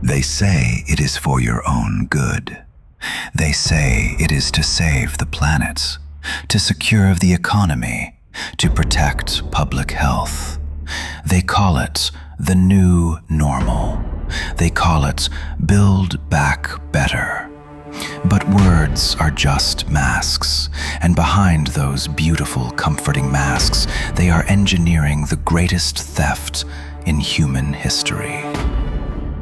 They say it is for your own good. They say it is to save the planet, to secure the economy, to protect public health. They call it the new normal. They call it build back better. But words are just masks, and behind those beautiful, comforting masks, they are engineering the greatest theft in human history.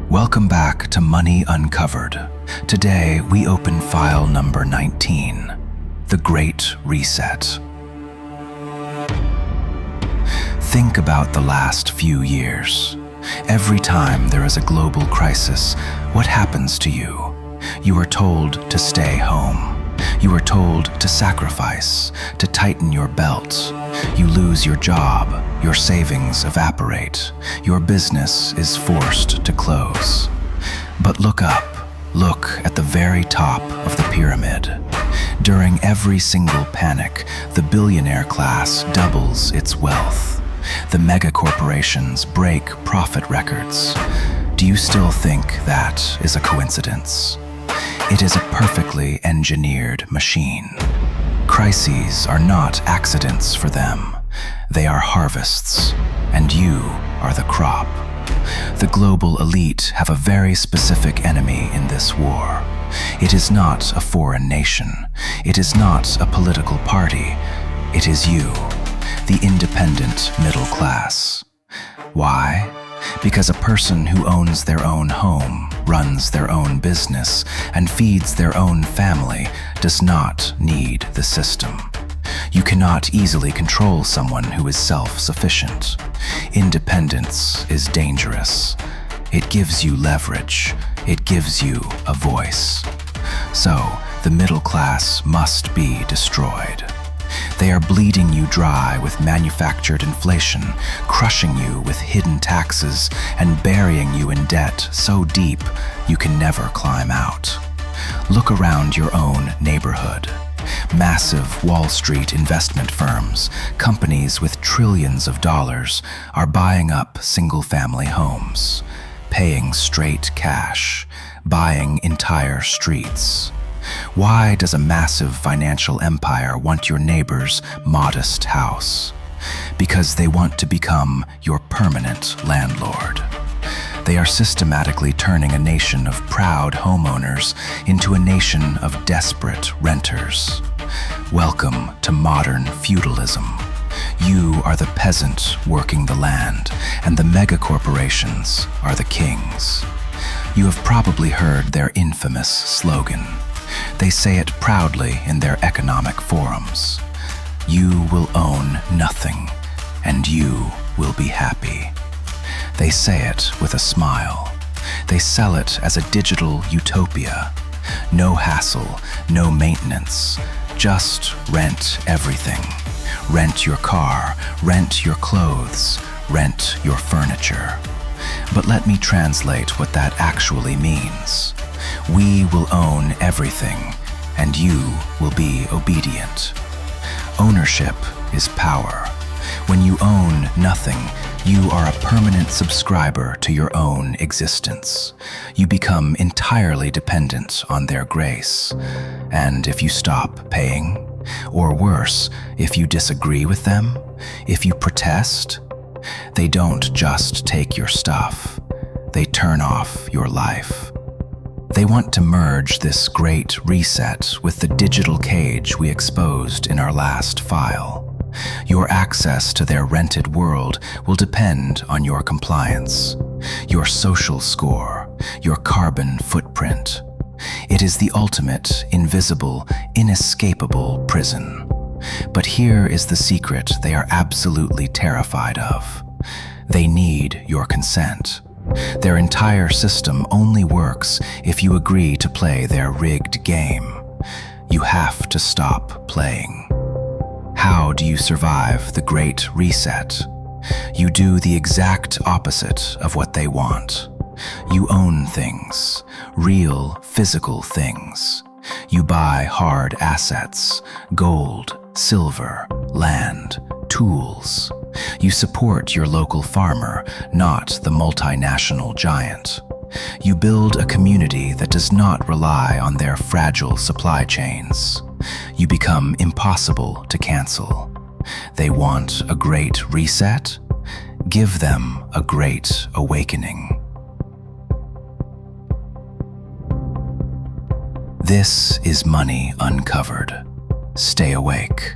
Welcome back to Money Uncovered. Today, we open file number 19, The Great Reset. Think about the last few years. Every time there is a global crisis, what happens to you? You are told to stay home. You are told to sacrifice, to tighten your belt. You lose your job, your savings evaporate, your business is forced to close. But look up, look at the very top of the pyramid. During every single panic, the billionaire class doubles its wealth. The mega corporations break profit records. Do you still think that is a coincidence? It is a perfectly engineered machine. Crises are not accidents for them. They are harvests, and you are the crop. The global elite have a very specific enemy in this war. It is not a foreign nation. It is not a political party. It is you, the independent middle class. Why? Because a person who owns their own home, runs their own business, and feeds their own family does not need the system. You cannot easily control someone who is self-sufficient. Independence is dangerous. It gives you leverage. It gives you a voice. So, the middle class must be destroyed. They are bleeding you dry with manufactured inflation, crushing you with hidden taxes, and burying you in debt so deep you can never climb out. Look around your own neighborhood. Massive Wall Street investment firms, companies with trillions of dollars, are buying up single-family homes, paying straight cash, buying entire streets. Why does a massive financial empire want your neighbor's modest house? Because they want to become your permanent landlord. They are systematically turning a nation of proud homeowners into a nation of desperate renters. Welcome to modern feudalism. You are the peasant working the land, and the mega-corporations are the kings. You have probably heard their infamous slogan. They say it proudly in their economic forums. You will own nothing, and you will be happy. They say it with a smile. They sell it as a digital utopia. No hassle, no maintenance, just rent everything. Rent your car, rent your clothes, rent your furniture. But let me translate what that actually means. We will own everything, and you will be obedient. Ownership is power. When you own nothing, you are a permanent subscriber to your own existence. You become entirely dependent on their grace. And if you stop paying, or worse, if you disagree with them, if you protest, they don't just take your stuff. They turn off your life. They want to merge this great reset with the digital cage we exposed in our last file. Your access to their rented world will depend on your compliance, your social score, your carbon footprint. It is the ultimate, invisible, inescapable prison. But here is the secret they are absolutely terrified of. They need your consent. Their entire system only works if you agree to play their rigged game. You have to stop playing. How do you survive the Great Reset? You do the exact opposite of what they want. You own things, real, physical things. You buy hard assets, gold, silver, land, tools. You support your local farmer, not the multinational giant. You build a community that does not rely on their fragile supply chains. You become impossible to cancel. They want a great reset? Give them a great awakening. This is Money Uncovered. Stay awake.